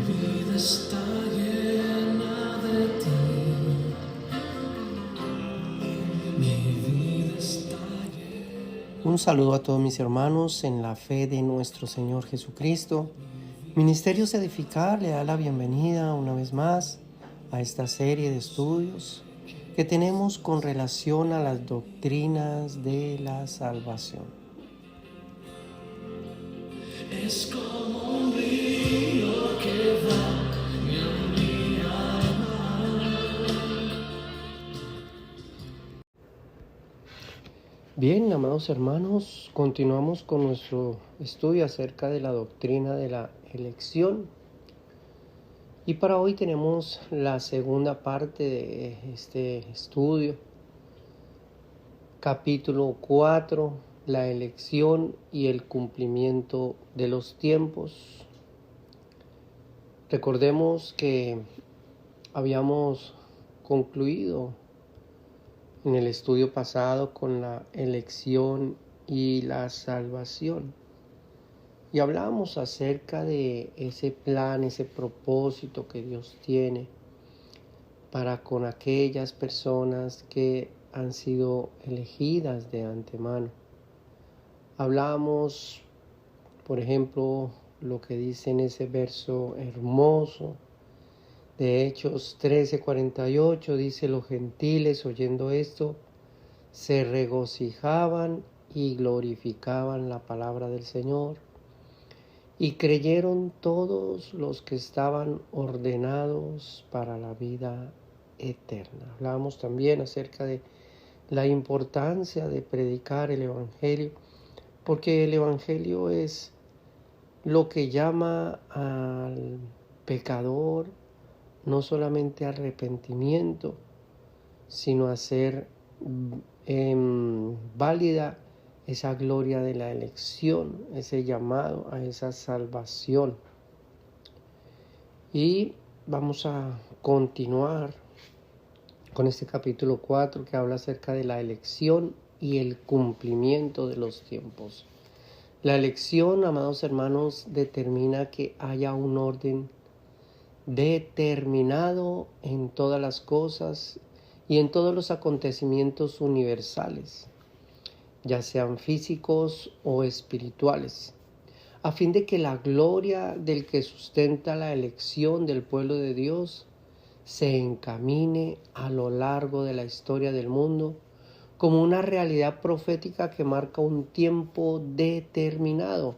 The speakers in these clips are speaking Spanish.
vida está llena de ti. Mi vida está llena. Un saludo a todos mis hermanos en la fe de nuestro Señor Jesucristo. Ministerios Edificar le da la bienvenida una vez más a esta serie de estudios que tenemos con relación a las doctrinas de la salvación. Es como un río que baña mi alma. Bien, amados hermanos, continuamos con nuestro estudio acerca de la doctrina de la elección. Y para hoy tenemos la segunda parte de este estudio, capítulo 4, la elección y el cumplimiento de los tiempos. Recordemos que habíamos concluido en el estudio pasado con la elección y la salvación. Y hablábamos acerca de ese plan, ese propósito que Dios tiene para con aquellas personas que han sido elegidas de antemano. Hablábamos, por ejemplo, lo que dice en ese verso hermoso de Hechos 13:48, dice: los gentiles, oyendo esto, se regocijaban y glorificaban la palabra del Señor. Y creyeron todos los que estaban ordenados para la vida eterna. Hablábamos también acerca de la importancia de predicar el Evangelio, porque el Evangelio es lo que llama al pecador no solamente a arrepentimiento, sino a hacer válida esa gloria de la elección, ese llamado a esa salvación. Y vamos a continuar con este capítulo 4 que habla acerca de la elección y el cumplimiento de los tiempos. La elección, amados hermanos, determina que haya un orden determinado en todas las cosas y en todos los acontecimientos universales, ya sean físicos o espirituales, a fin de que la gloria del que sustenta la elección del pueblo de Dios se encamine a lo largo de la historia del mundo como una realidad profética que marca un tiempo determinado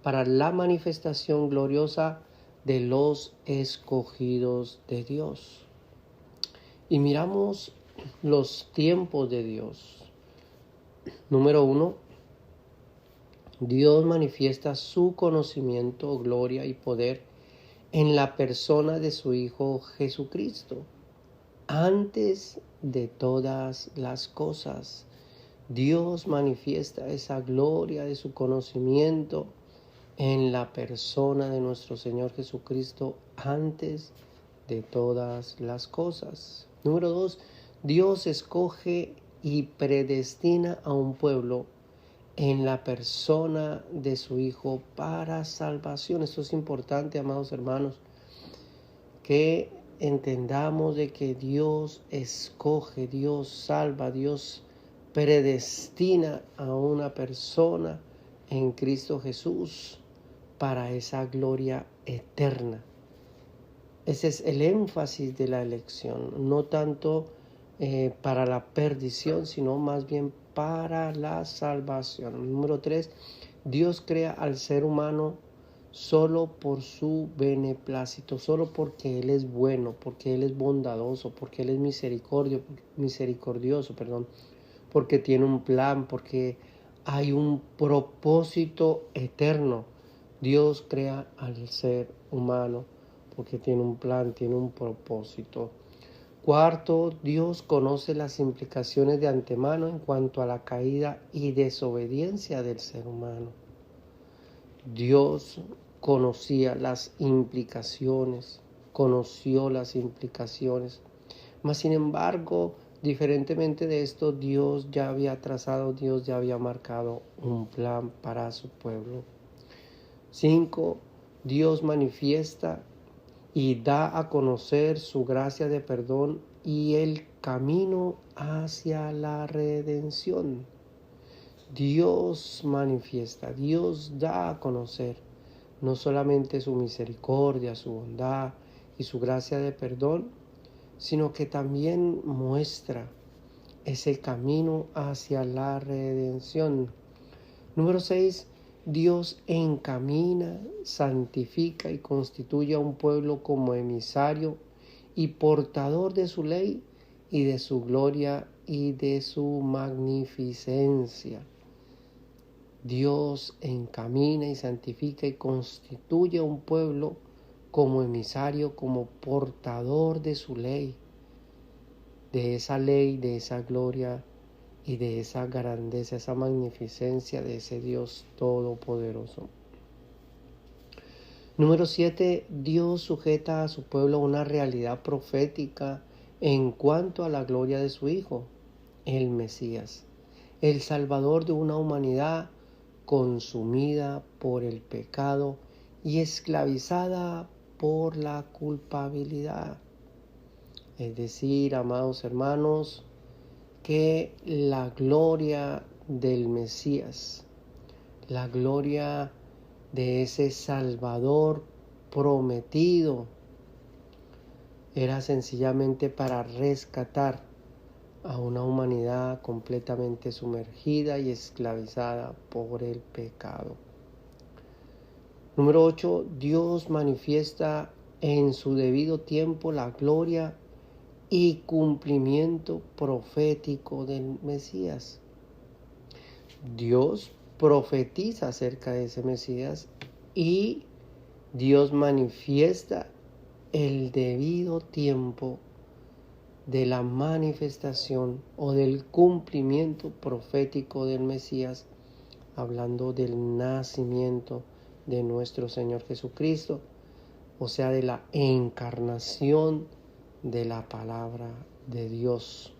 para la manifestación gloriosa de los escogidos de Dios. Y miramos los tiempos de Dios. Número 1, Dios manifiesta su conocimiento, gloria y poder en la persona de su Hijo Jesucristo. Antes de todas las cosas, Dios manifiesta esa gloria de su conocimiento en la persona de nuestro Señor Jesucristo antes de todas las cosas. Número 2, Dios escoge y predestina a un pueblo en la persona de su Hijo para salvación. Esto es importante, amados hermanos, que entendamos de que Dios escoge, Dios salva, Dios predestina a una persona en Cristo Jesús para esa gloria eterna. Ese es el énfasis de la elección, no tanto para la perdición, sino más bien para la salvación. Número 3, Dios crea al ser humano solo por su beneplácito, solo porque Él es bueno, porque Él es bondadoso, porque Él es misericordioso, porque tiene un plan, porque hay un propósito eterno. Dios crea al ser humano porque tiene un plan, tiene un propósito. Cuarto, Dios conoce las implicaciones de antemano en cuanto a la caída y desobediencia del ser humano. Dios conocía las implicaciones, mas sin embargo, diferentemente de esto, Dios ya había marcado un plan para su pueblo. 5. Dios manifiesta y da a conocer su gracia de perdón y el camino hacia la redención. Dios manifiesta, Dios da a conocer no solamente su misericordia, su bondad y su gracia de perdón, sino que también muestra ese camino hacia la redención. Número 6. Dios encamina, santifica y constituye a un pueblo como emisario y portador de su ley y de su gloria y de su magnificencia. Dios encamina y santifica y constituye a un pueblo como emisario, como portador de su ley, de esa gloria y de esa grandeza, esa magnificencia de ese Dios todopoderoso. Número 7. Dios sujeta a su pueblo a una realidad profética en cuanto a la gloria de su Hijo, el Mesías, el Salvador de una humanidad consumida por el pecado y esclavizada por la culpabilidad. Es decir, amados hermanos, que la gloria del Mesías, la gloria de ese Salvador prometido, era sencillamente para rescatar a una humanidad completamente sumergida y esclavizada por el pecado. Número 8. Dios manifiesta en su debido tiempo la gloria y cumplimiento profético del Mesías. Dios profetiza acerca de ese Mesías y Dios manifiesta el debido tiempo de la manifestación o del cumplimiento profético del Mesías, hablando del nacimiento de nuestro Señor Jesucristo, o sea, de la encarnación de la palabra de Dios.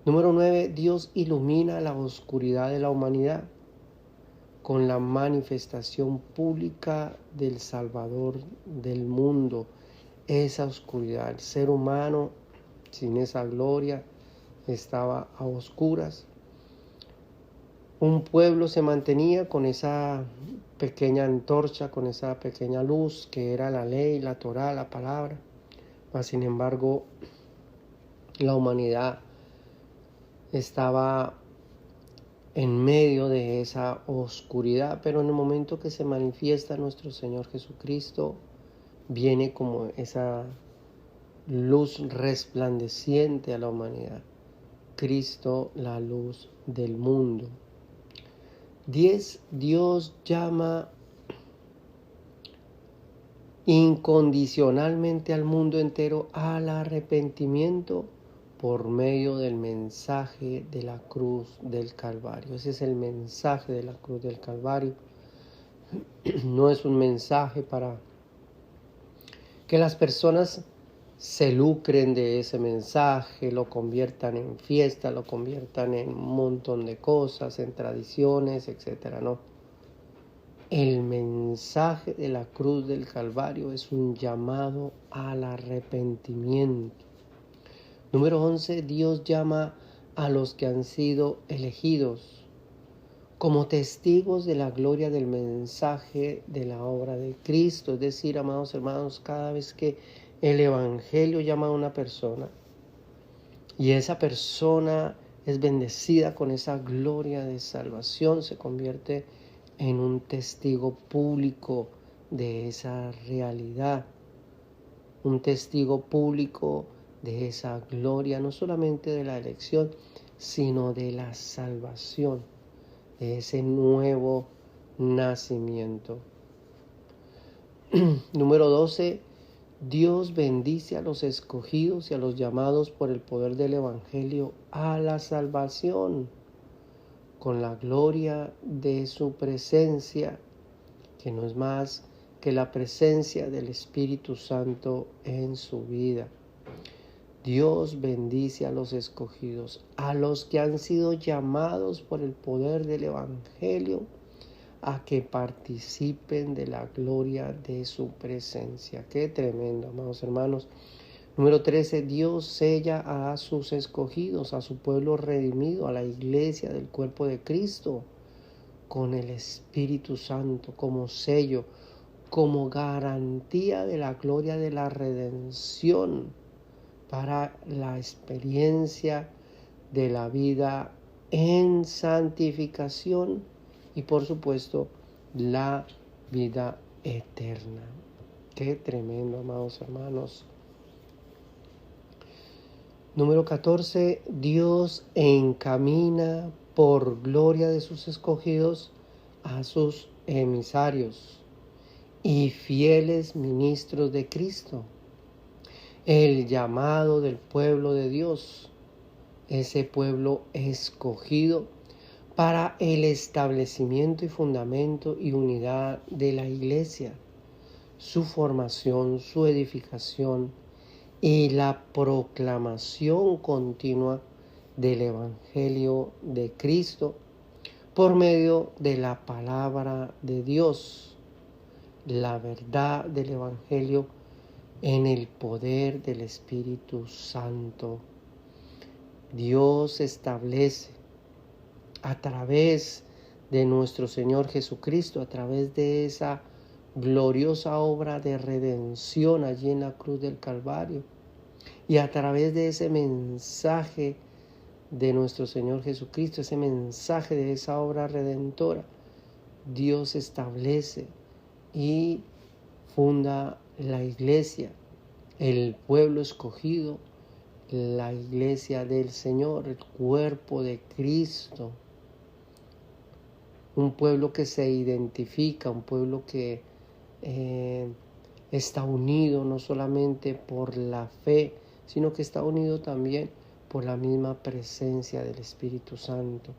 Número 9. Dios ilumina la oscuridad de la humanidad con la manifestación pública del Salvador del mundo. Esa oscuridad, el ser humano sin esa gloria estaba a oscuras. Un pueblo se mantenía con esa pequeña antorcha, con esa pequeña luz que era la ley, la Torá, la palabra. Mas, sin embargo, la humanidad estaba en medio de esa oscuridad, pero en el momento que se manifiesta nuestro Señor Jesucristo, viene como esa luz resplandeciente a la humanidad. Cristo, la luz del mundo. 10. Dios llama incondicionalmente al mundo entero al arrepentimiento por medio del mensaje de la cruz del Calvario. Ese es el mensaje de la cruz del Calvario. No es un mensaje para que las personas se lucren de ese mensaje, lo conviertan en fiesta, lo conviertan en un montón de cosas, en tradiciones, etc. No. El mensaje de la cruz del Calvario es un llamado al arrepentimiento. Número 11. Dios llama a los que han sido elegidos como testigos de la gloria del mensaje de la obra de Cristo. Es decir, amados hermanos, cada vez que el Evangelio llama a una persona y esa persona es bendecida con esa gloria de salvación, se convierte en un testigo público de esa realidad, un testigo público de esa gloria, no solamente de la elección, sino de la salvación, de ese nuevo nacimiento. Número 12. Dios bendice a los escogidos y a los llamados por el poder del Evangelio a la salvación, con la gloria de su presencia, que no es más que la presencia del Espíritu Santo en su vida. Dios bendice a los escogidos, a los que han sido llamados por el poder del Evangelio a que participen de la gloria de su presencia. Qué tremendo, amados hermanos. Número 13, Dios sella a sus escogidos, a su pueblo redimido, a la iglesia del cuerpo de Cristo, con el Espíritu Santo como sello, como garantía de la gloria de la redención para la experiencia de la vida en santificación y por supuesto la vida eterna. Qué tremendo, amados hermanos. Número 14, Dios encamina por gloria de sus escogidos a sus emisarios y fieles ministros de Cristo. El llamado del pueblo de Dios, ese pueblo escogido para el establecimiento y fundamento y unidad de la iglesia, su formación, su edificación y la proclamación continua del Evangelio de Cristo por medio de la palabra de Dios, la verdad del Evangelio en el poder del Espíritu Santo. Dios establece a través de nuestro Señor Jesucristo, a través de esa gloriosa obra de redención allí en la cruz del Calvario, y a través de ese mensaje de nuestro Señor Jesucristo, ese mensaje de esa obra redentora, Dios establece y funda la iglesia, el pueblo escogido, la iglesia del Señor, el cuerpo de Cristo. Un pueblo que se identifica, un pueblo que está unido no solamente por la fe, sino que está unido también por la misma presencia del Espíritu Santo.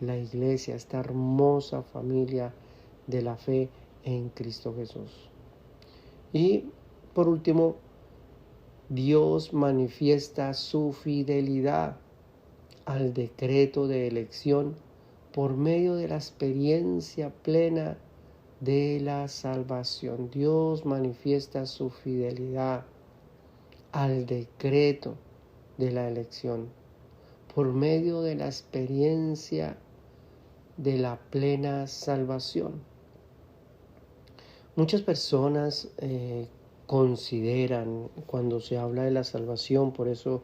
La iglesia, esta hermosa familia de la fe en Cristo Jesús. Y por último, Dios manifiesta su fidelidad al decreto de elección por medio de la experiencia plena de la salvación. Dios manifiesta su fidelidad al decreto de la elección por medio de la experiencia de la plena salvación. Muchas personas consideran, cuando se habla de la salvación, por eso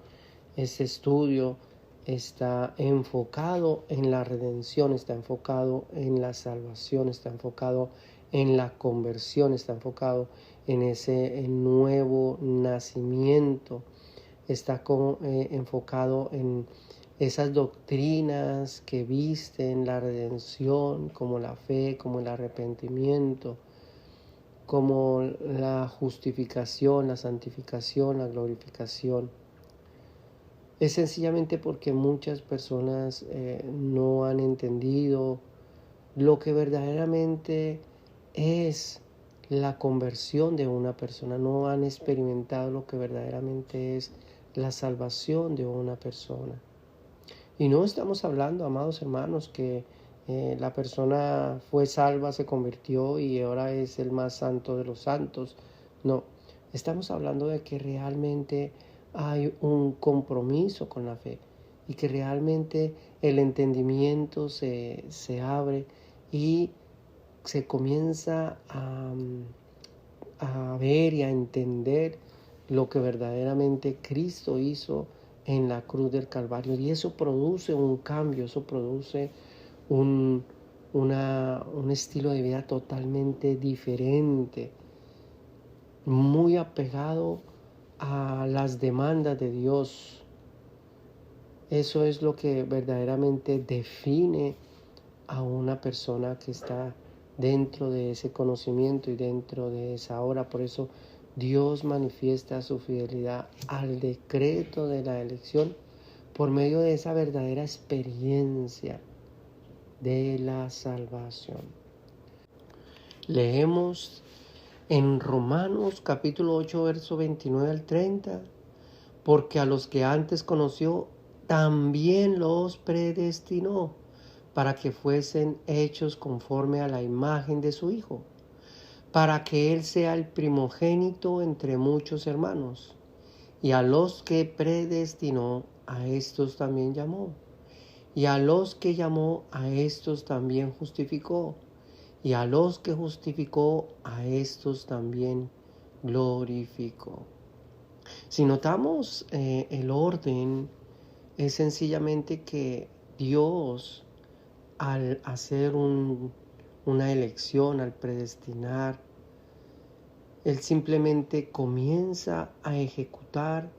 este estudio está enfocado en la redención, está enfocado en la salvación, está enfocado en la conversión, está enfocado en ese nuevo nacimiento, está enfocado en esas doctrinas que visten la redención, como la fe, como el arrepentimiento, como la justificación, la santificación, la glorificación. Es sencillamente porque muchas personas no han entendido lo que verdaderamente es la conversión de una persona, no han experimentado lo que verdaderamente es la salvación de una persona. Y no estamos hablando, amados hermanos, que la persona fue salva, se convirtió y ahora es el más santo de los santos. No, estamos hablando de que realmente hay un compromiso con la fe y que realmente el entendimiento se abre y se comienza a ver y a entender lo que verdaderamente Cristo hizo en la cruz del Calvario. Y eso produce un cambio, eso produce un estilo de vida totalmente diferente, muy apegado a las demandas de Dios. Eso es lo que verdaderamente define a una persona que está dentro de ese conocimiento y dentro de esa hora. Por eso Dios manifiesta su fidelidad al decreto de la elección por medio de esa verdadera experiencia de la salvación. Leemos en Romanos capítulo 8, verso 29 al 30, porque a los que antes conoció, también los predestinó para que fuesen hechos conforme a la imagen de su Hijo, para que Él sea el primogénito entre muchos hermanos. Y a los que predestinó, a estos también llamó. Y a los que llamó, a estos también justificó. Y a los que justificó, a estos también glorificó. Si notamos el orden, es sencillamente que Dios, al hacer una elección, al predestinar, Él simplemente comienza a ejecutar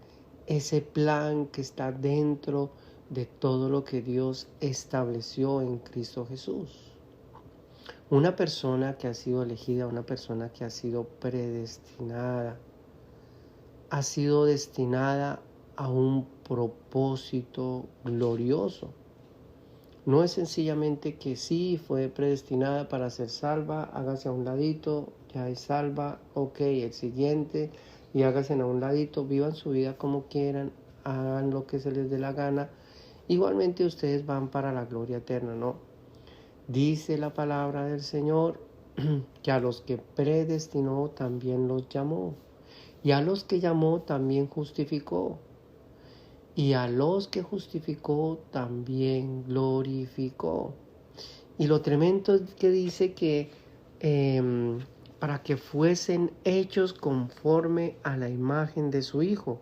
ese plan que está dentro de todo lo que Dios estableció en Cristo Jesús. Una persona que ha sido elegida, una persona que ha sido predestinada, ha sido destinada a un propósito glorioso. No es sencillamente que sí fue predestinada para ser salva, hágase a un ladito, ya es salva, ok, el siguiente, y hágase a un ladito, vivan su vida como quieran, hagan lo que se les dé la gana, igualmente ustedes van para la gloria eterna, ¿no? Dice la palabra del Señor que a los que predestinó también los llamó, y a los que llamó también justificó, y a los que justificó también glorificó. Y lo tremendo es que dice que para que fuesen hechos conforme a la imagen de su Hijo.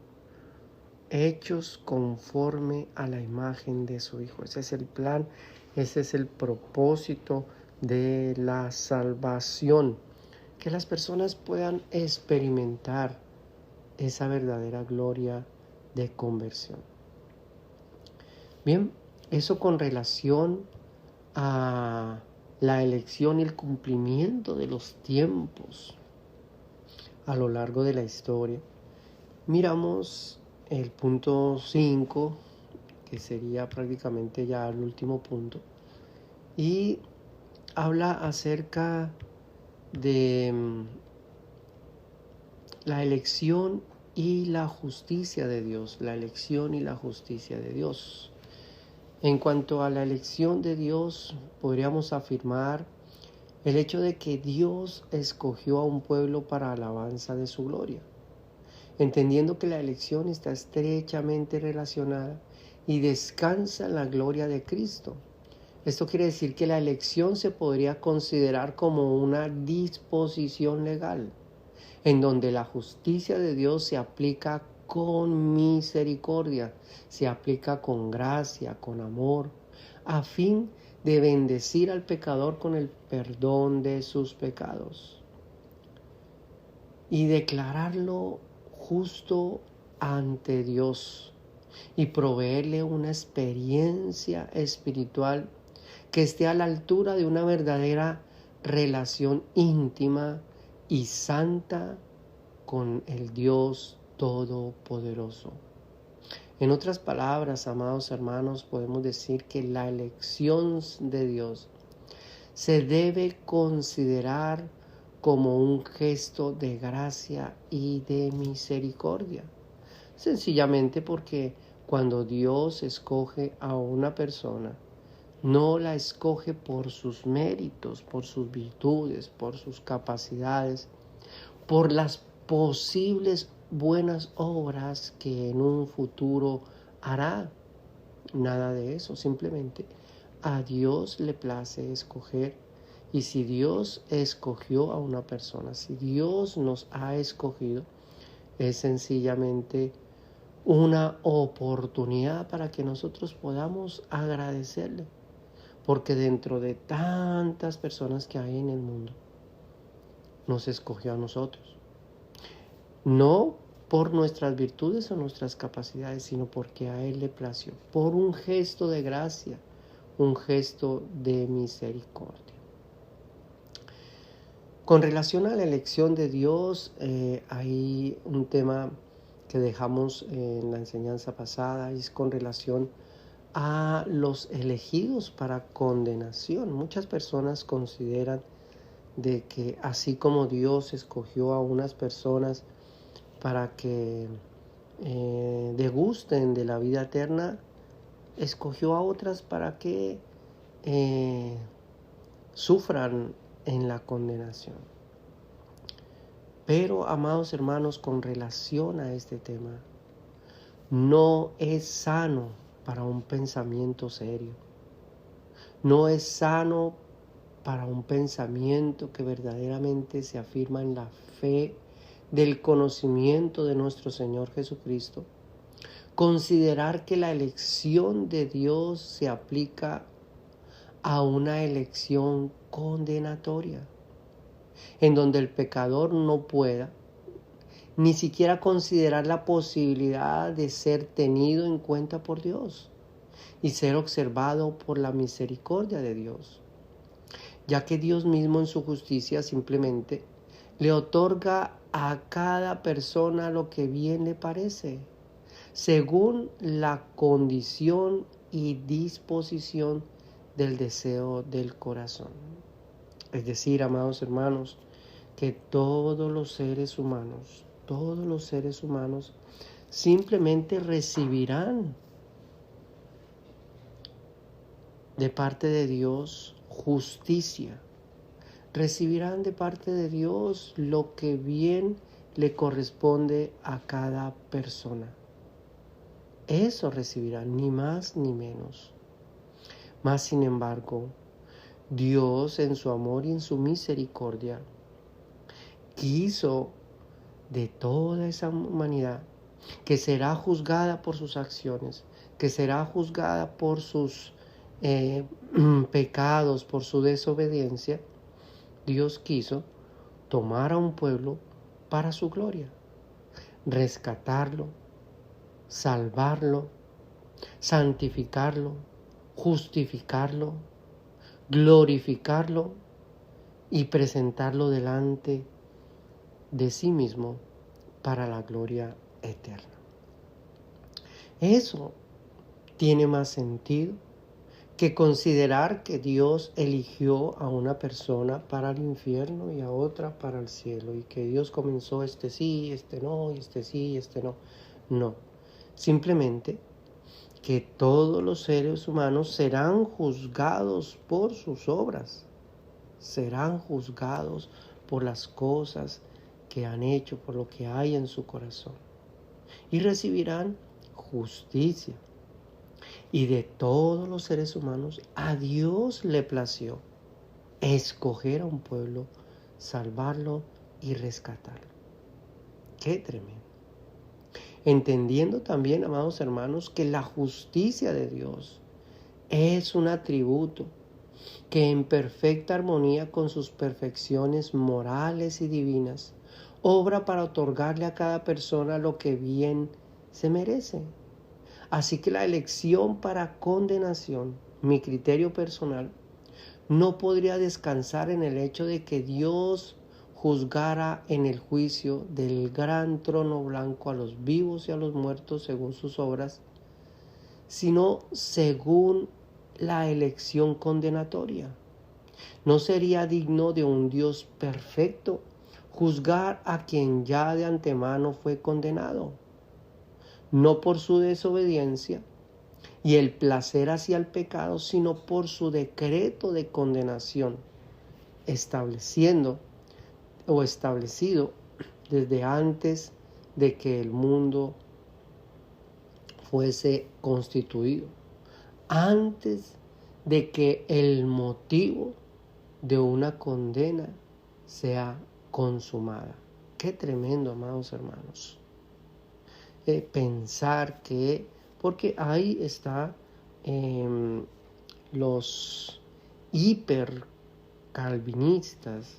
Hechos conforme a la imagen de su Hijo. Ese es el plan, ese es el propósito de la salvación. Que las personas puedan experimentar esa verdadera gloria de conversión. Bien, eso con relación a la elección y el cumplimiento de los tiempos a lo largo de la historia. Miramos el punto 5, que sería prácticamente ya el último punto, y habla acerca de la elección y la justicia de Dios, la elección y la justicia de Dios. En cuanto a la elección de Dios, podríamos afirmar el hecho de que Dios escogió a un pueblo para alabanza de su gloria, entendiendo que la elección está estrechamente relacionada y descansa en la gloria de Cristo. Esto quiere decir que la elección se podría considerar como una disposición legal, en donde la justicia de Dios se aplica con misericordia, se aplica con gracia, con amor, a fin de bendecir al pecador con el perdón de sus pecados y declararlo justo ante Dios y proveerle una experiencia espiritual que esté a la altura de una verdadera relación íntima y santa con el Dios Todopoderoso. En otras palabras, amados hermanos, podemos decir que la elección de Dios se debe considerar como un gesto de gracia y de misericordia. Sencillamente porque cuando Dios escoge a una persona, no la escoge por sus méritos, por sus virtudes, por sus capacidades, por las posibles buenas obras que en un futuro hará. Nada de eso, simplemente a Dios le place escoger. Y si Dios escogió a una persona, si Dios nos ha escogido, es sencillamente una oportunidad para que nosotros podamos agradecerle. Porque dentro de tantas personas que hay en el mundo, nos escogió a nosotros. No por nuestras virtudes o nuestras capacidades, sino porque a Él le plació. Por un gesto de gracia, un gesto de misericordia. Con relación a la elección de Dios, hay un tema que dejamos en la enseñanza pasada, y es con relación a los elegidos para condenación. Muchas personas consideran de que así como Dios escogió a unas personas para que degusten de la vida eterna, escogió a otras para que sufran en la condenación. Pero, amados hermanos, con relación a este tema, no es sano para un pensamiento serio. No es sano para un pensamiento que verdaderamente se afirma en la fe del conocimiento de nuestro Señor Jesucristo. Considerar que la elección de Dios se aplica a una elección condenatoria, en donde el pecador no pueda ni siquiera considerar la posibilidad de ser tenido en cuenta por Dios y ser observado por la misericordia de Dios, ya que Dios mismo en su justicia simplemente le otorga a cada persona lo que bien le parece, según la condición y disposición del deseo del corazón. Es decir, amados hermanos, que todos los seres humanos simplemente recibirán de parte de Dios justicia, recibirán de parte de Dios lo que bien le corresponde a cada persona. Eso recibirán, ni más ni menos. Mas, sin embargo, Dios en su amor y en su misericordia quiso de toda esa humanidad que será juzgada por sus acciones, que será juzgada por sus pecados, por su desobediencia. Dios quiso tomar a un pueblo para su gloria, rescatarlo, salvarlo, santificarlo, justificarlo, glorificarlo y presentarlo delante de sí mismo para la gloria eterna. Eso tiene más sentido que considerar que Dios eligió a una persona para el infierno y a otra para el cielo, y que Dios comenzó este sí, este no, y este sí, este no. No, simplemente que todos los seres humanos serán juzgados por sus obras, serán juzgados por las cosas que han hecho, por lo que hay en su corazón, y recibirán justicia. Y de todos los seres humanos, a Dios le plació escoger a un pueblo, salvarlo y rescatarlo. ¡Qué tremendo! Entendiendo también, amados hermanos, que la justicia de Dios es un atributo que en perfecta armonía con sus perfecciones morales y divinas, obra para otorgarle a cada persona lo que bien se merece. Así que la elección para condenación, mi criterio personal, no podría descansar en el hecho de que Dios juzgara en el juicio del gran trono blanco a los vivos y a los muertos según sus obras, sino según la elección condenatoria. ¿No sería digno de un Dios perfecto juzgar a quien ya de antemano fue condenado? No por su desobediencia y el placer hacia el pecado, sino por su decreto de condenación, establecido desde antes de que el mundo fuese constituido, antes de que el motivo de una condena sea consumada. Qué tremendo, amados hermanos. Pensar que, porque ahí está los hipercalvinistas,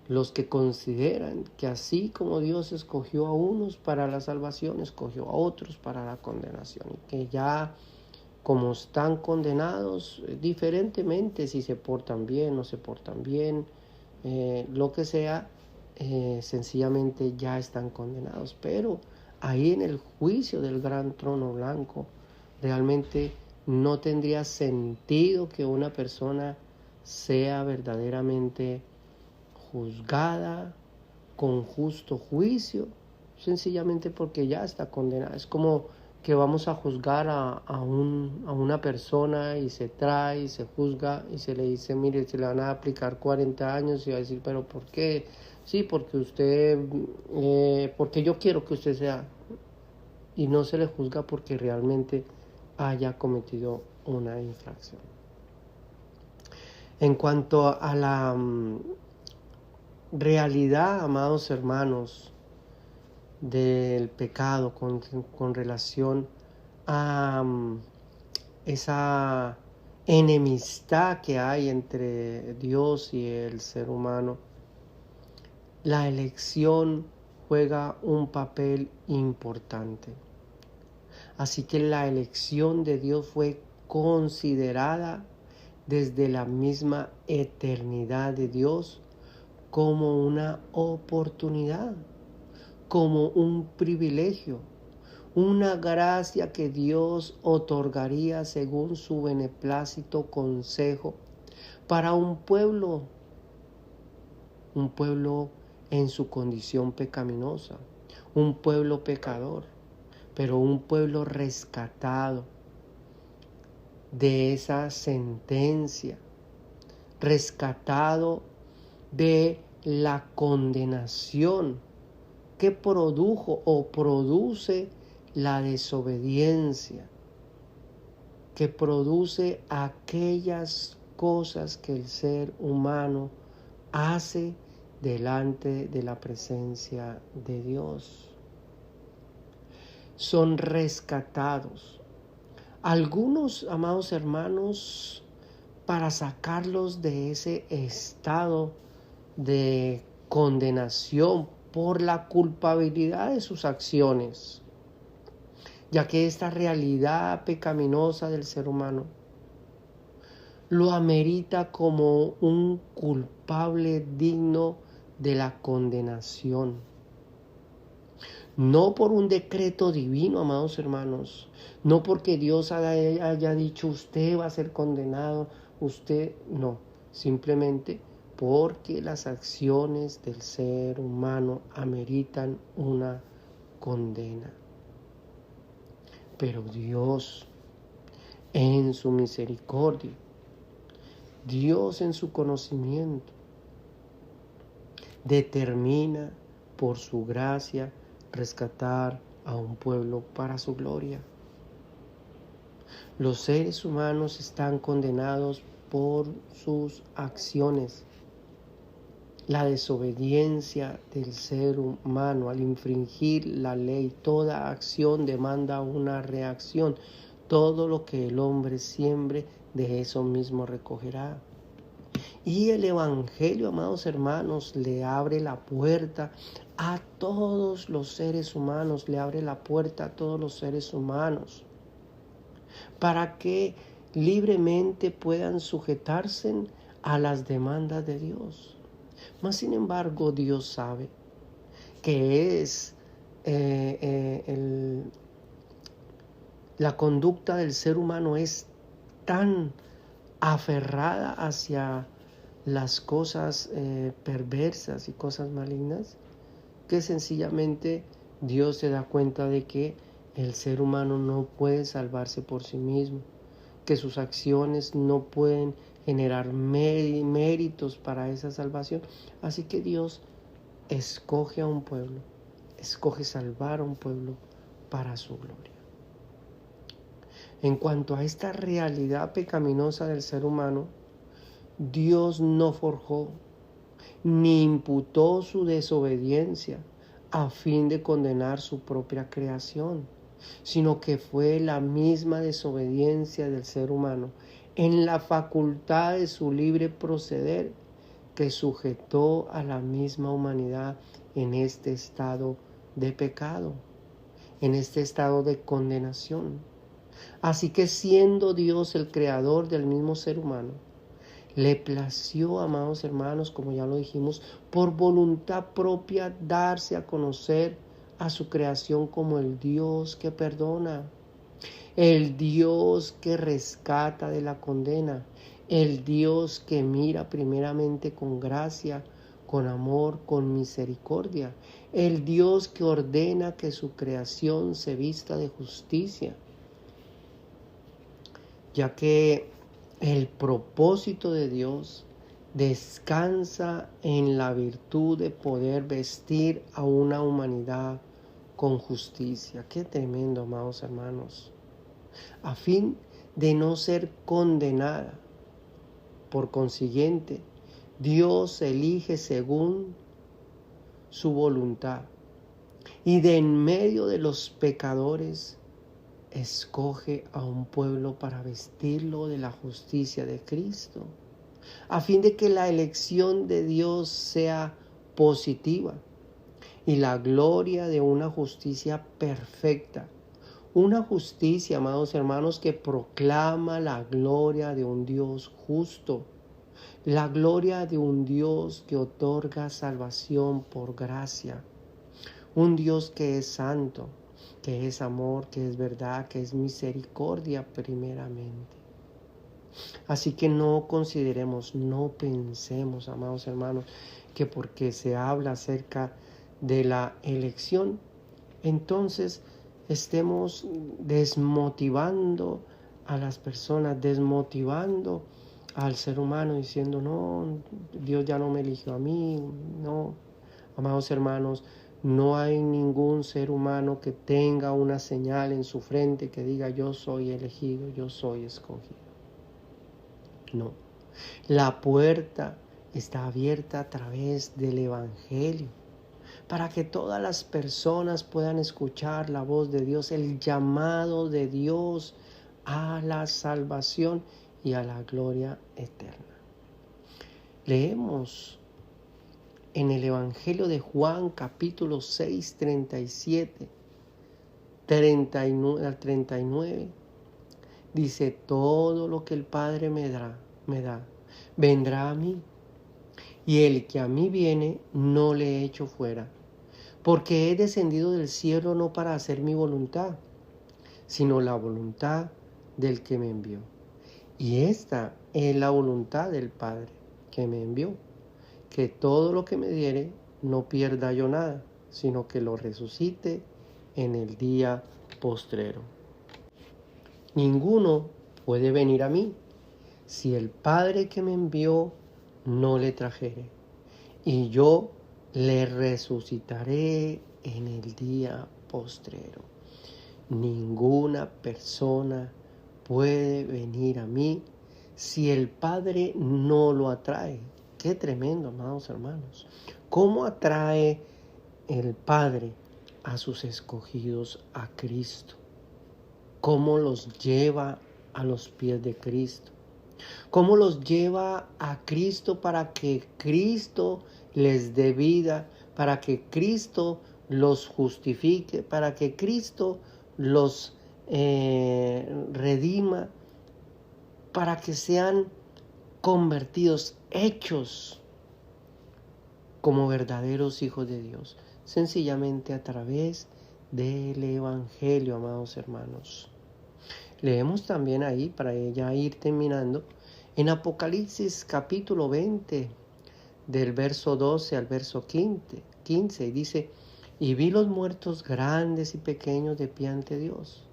los que consideran que así como Dios escogió a unos para la salvación, escogió a otros para la condenación, y que ya como están condenados diferentemente, si se portan bien o se portan bien, lo que sea, sencillamente ya están condenados. Pero ahí en el juicio del gran trono blanco, realmente no tendría sentido que una persona sea verdaderamente juzgada con justo juicio, sencillamente porque ya está condenada. Es como que vamos a juzgar a una persona y se trae y se juzga y se le dice, mire, se le van a aplicar 40 años y va a decir, pero ¿por qué? Sí, porque usted, porque yo quiero que usted sea. Y no se le juzga porque realmente haya cometido una infracción. En cuanto a la realidad, amados hermanos, del pecado con relación a esa enemistad que hay entre Dios y el ser humano, la elección juega un papel importante. Así que la elección de Dios fue considerada desde la misma eternidad de Dios como una oportunidad, como un privilegio, una gracia que Dios otorgaría según su beneplácito consejo para un pueblo en su condición pecaminosa, un pueblo pecador, pero un pueblo rescatado de esa sentencia, rescatado de la condenación que produjo o produce la desobediencia, que produce aquellas cosas que el ser humano hace delante de la presencia de Dios. Son rescatados. Algunos, amados hermanos, para sacarlos de ese estado de condenación por la culpabilidad de sus acciones, ya que esta realidad pecaminosa del ser humano lo amerita como un culpable digno de la condenación. No por un decreto divino, amados hermanos, no porque Dios haya dicho usted va a ser condenado, usted no, simplemente porque las acciones del ser humano ameritan una condena. Pero Dios, en su misericordia, Dios en su conocimiento, determina por su gracia rescatar a un pueblo para su gloria. Los seres humanos están condenados por sus acciones. La desobediencia del ser humano al infringir la ley, toda acción demanda una reacción. Todo lo que el hombre siembre, de eso mismo recogerá. Y el Evangelio, amados hermanos, le abre la puerta a todos los seres humanos, le abre la puerta a todos los seres humanos, para que libremente puedan sujetarse a las demandas de Dios. Mas, sin embargo, Dios sabe que la conducta del ser humano es tan aferrada hacia las cosas perversas y cosas malignas, que sencillamente Dios se da cuenta de que el ser humano no puede salvarse por sí mismo, que sus acciones no pueden generar méritos para esa salvación. Así que Dios escoge a un pueblo, escoge salvar a un pueblo para su gloria. En cuanto a esta realidad pecaminosa del ser humano, Dios no forjó ni imputó su desobediencia a fin de condenar su propia creación, sino que fue la misma desobediencia del ser humano en la facultad de su libre proceder que sujetó a la misma humanidad en este estado de pecado, en este estado de condenación. Así que, siendo Dios el creador del mismo ser humano, le plació, amados hermanos, como ya lo dijimos, por voluntad propia darse a conocer a su creación como el Dios que perdona, el Dios que rescata de la condena, el Dios que mira primeramente con gracia, con amor, con misericordia. El Dios que ordena que su creación se vista de justicia, ya que el propósito de Dios descansa en la virtud de poder vestir a una humanidad con justicia. Qué tremendo, amados hermanos. A fin de no ser condenada. Por consiguiente, Dios elige según su voluntad y de en medio de los pecadores escoge a un pueblo para vestirlo de la justicia de Cristo, a fin de que la elección de Dios sea positiva y la gloria de una justicia perfecta. Una justicia, amados hermanos, que proclama la gloria de un Dios justo, la gloria de un Dios que otorga salvación por gracia, un Dios que es santo, que es amor, que es verdad, que es misericordia primeramente. Así que no consideremos, no pensemos, amados hermanos, que porque se habla acerca de la elección, entonces estemos desmotivando a las personas, desmotivando al ser humano, diciendo, no, Dios ya no me eligió a mí. No, amados hermanos, no hay ningún ser humano que tenga una señal en su frente que diga, yo soy elegido, yo soy escogido. No, la puerta está abierta a través del Evangelio, para que todas las personas puedan escuchar la voz de Dios, el llamado de Dios a la salvación y a la gloria eterna. Leemos en el Evangelio de Juan, capítulo 6, 37, 39 al 39, dice, todo lo que el Padre me da, vendrá a mí, y el que a mí viene no le echo fuera, porque he descendido del cielo no para hacer mi voluntad, sino la voluntad del que me envió. Y esta es la voluntad del Padre que me envió, que todo lo que me diere no pierda yo nada, sino que lo resucite en el día postrero. Ninguno puede venir a mí si el Padre que me envió no le trajere, y yo le resucitaré en el día postrero. Ninguna persona puede venir a mí si el Padre no lo atrae. Qué tremendo, amados hermanos. ¿Cómo atrae el Padre a sus escogidos a Cristo? ¿Cómo los lleva a los pies de Cristo? ¿Cómo los lleva a Cristo para que Cristo les dé vida, para que Cristo los justifique, para que Cristo los redima, para que sean convertidos, hechos como verdaderos hijos de Dios? Sencillamente a través del Evangelio, amados hermanos. Leemos también ahí, para ya ir terminando, en Apocalipsis capítulo 20, del verso 12 al verso 15, dice, y vi los muertos grandes y pequeños de pie ante Dios,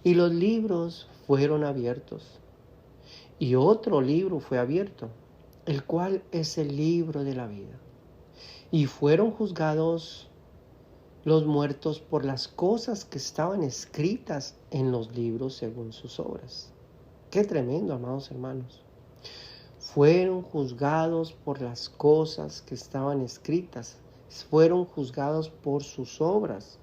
y los libros fueron abiertos, y otro libro fue abierto, el cual es el libro de la vida, y fueron juzgados los muertos por las cosas que estaban escritas en los libros según sus obras. Qué tremendo, amados hermanos. Fueron juzgados por las cosas que estaban escritas, fueron juzgados por sus obras.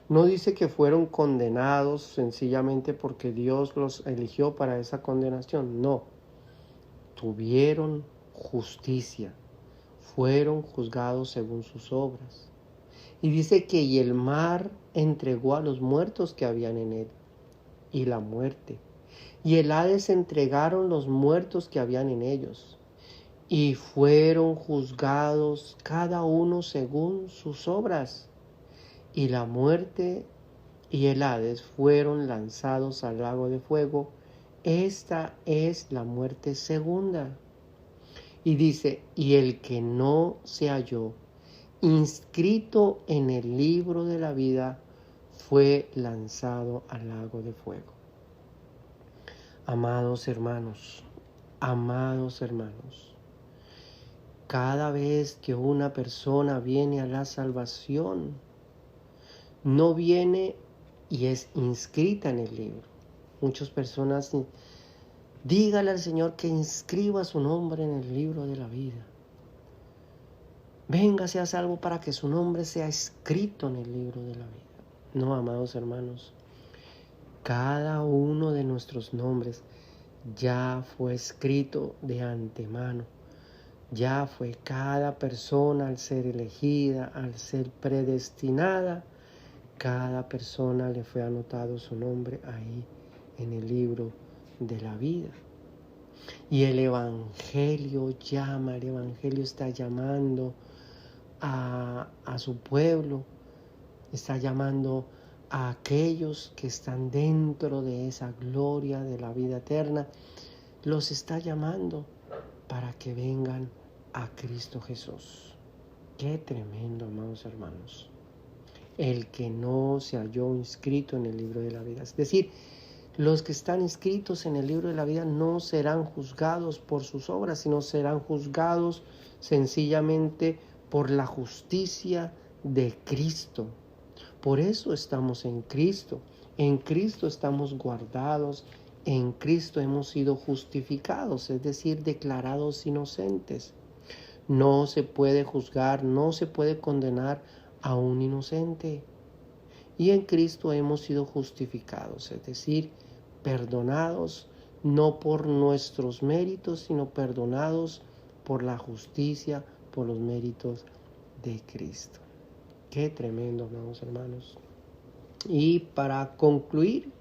No dice que fueron condenados sencillamente porque Dios los eligió para esa condenación, no. Tuvieron justicia, fueron juzgados según sus obras. Y dice que y el mar entregó a los muertos que habían en él, y la muerte. Y el Hades entregaron los muertos que habían en ellos, y fueron juzgados cada uno según sus obras. Y la muerte y el Hades fueron lanzados al lago de fuego. Esta es la muerte segunda. Y dice, y el que no se halló inscrito en el libro de la vida fue lanzado al lago de fuego. Amados hermanos, cada vez que una persona viene a la salvación, no viene y es inscrita en el libro. Muchas personas, dígale al Señor que inscriba su nombre en el libro de la vida. Venga, sea salvo para que su nombre sea escrito en el libro de la vida. No, amados hermanos, cada uno de nuestros nombres ya fue escrito de antemano. Ya fue cada persona al ser elegida, al ser predestinada, cada persona le fue anotado su nombre ahí en el libro de la vida. Y el Evangelio está llamando a su pueblo, está llamando a aquellos que están dentro de esa gloria de la vida eterna, los está llamando para que vengan a Cristo Jesús. Qué tremendo, amados hermanos. El que no se halló inscrito en el libro de la vida. Es decir, los que están inscritos en el libro de la vida no serán juzgados por sus obras, sino serán juzgados sencillamente por la justicia de Cristo. Por eso estamos en Cristo. En Cristo estamos guardados. En Cristo hemos sido justificados, es decir, declarados inocentes. No se puede juzgar, no se puede condenar a un inocente. Y en Cristo hemos sido justificados, es decir, perdonados, no por nuestros méritos, sino perdonados por la justicia, por los méritos de Cristo. Qué tremendo, amados hermanos. Y para concluir,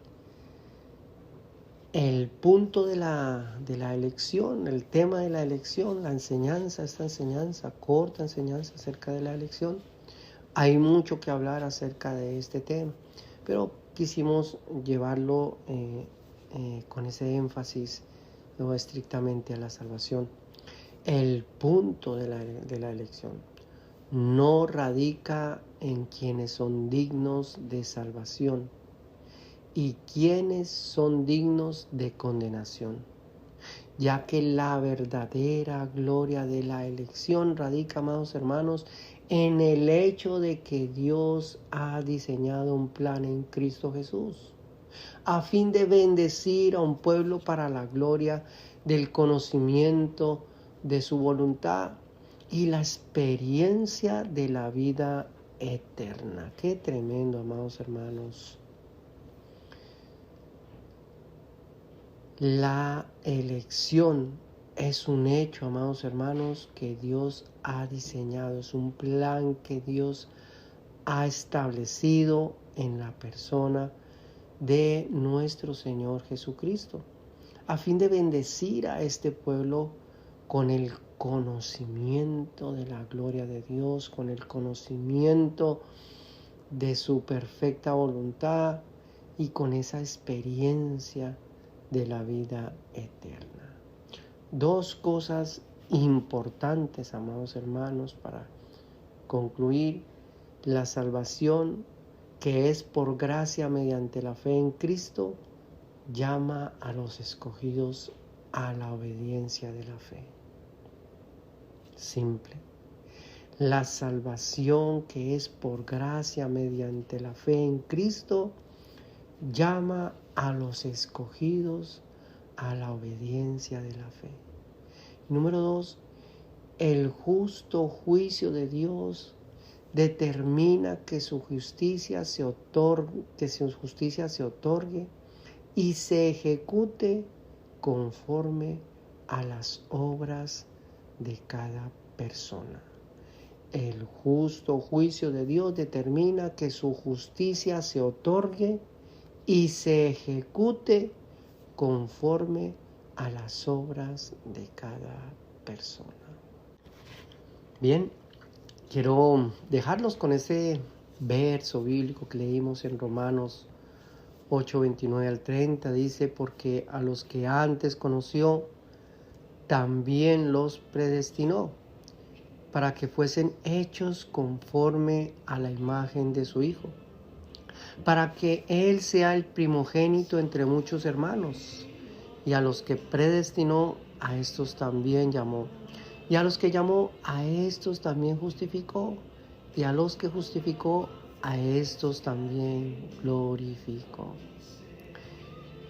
el punto de la elección, el tema de la elección, la enseñanza, esta enseñanza, corta enseñanza acerca de la elección. Hay mucho que hablar acerca de este tema, pero quisimos llevarlo con ese énfasis, no estrictamente a la salvación. El punto de la elección no radica en quienes son dignos de salvación y quienes son dignos de condenación, ya que la verdadera gloria de la elección radica, amados hermanos, en el hecho de que Dios ha diseñado un plan en Cristo Jesús, a fin de bendecir a un pueblo para la gloria del conocimiento de su voluntad y la experiencia de la vida eterna. Qué tremendo, amados hermanos. La elección es un hecho, amados hermanos, que Dios ha diseñado. Es un plan que Dios ha establecido en la persona de nuestro Señor Jesucristo, a fin de bendecir a este pueblo con el conocimiento de la gloria de Dios, con el conocimiento de su perfecta voluntad y con esa experiencia de la vida eterna. Dos cosas importantes, amados hermanos, para concluir: la salvación, que es por gracia mediante la fe en Cristo, llama a los escogidos a la obediencia de la fe. Simple. La salvación, que es por gracia mediante la fe en Cristo, llama a los escogidos a la obediencia de la fe. Número 2, el justo juicio de Dios determina que su justicia se otorgue, y se ejecute conforme a las obras de cada persona. El justo juicio de Dios determina que su justicia se otorgue y se ejecute conforme a las obras de cada persona. Bien, quiero dejarlos con ese verso bíblico que leímos en Romanos 8:29 al 30. Dice: porque a los que antes conoció, también los predestinó para que fuesen hechos conforme a la imagen de su Hijo, para que Él sea el primogénito entre muchos hermanos. Y a los que predestinó, a estos también llamó. Y a los que llamó, a estos también justificó. Y a los que justificó, a estos también glorificó.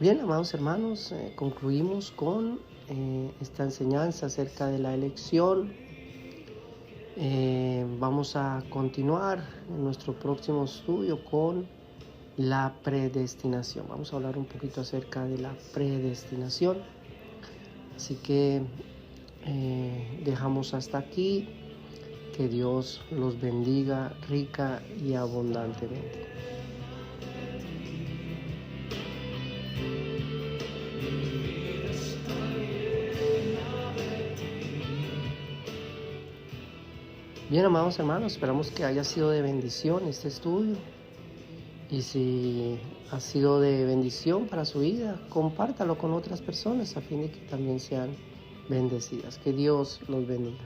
Bien, amados hermanos, concluimos con esta enseñanza acerca de la elección. Vamos a continuar en nuestro próximo estudio con la predestinación. Vamos a hablar un poquito acerca de la predestinación. Así que dejamos hasta aquí. Que Dios los bendiga rica y abundantemente. Bien, amados hermanos, esperamos que haya sido de bendición este estudio. Y si ha sido de bendición para su vida, compártalo con otras personas a fin de que también sean bendecidas. Que Dios los bendiga.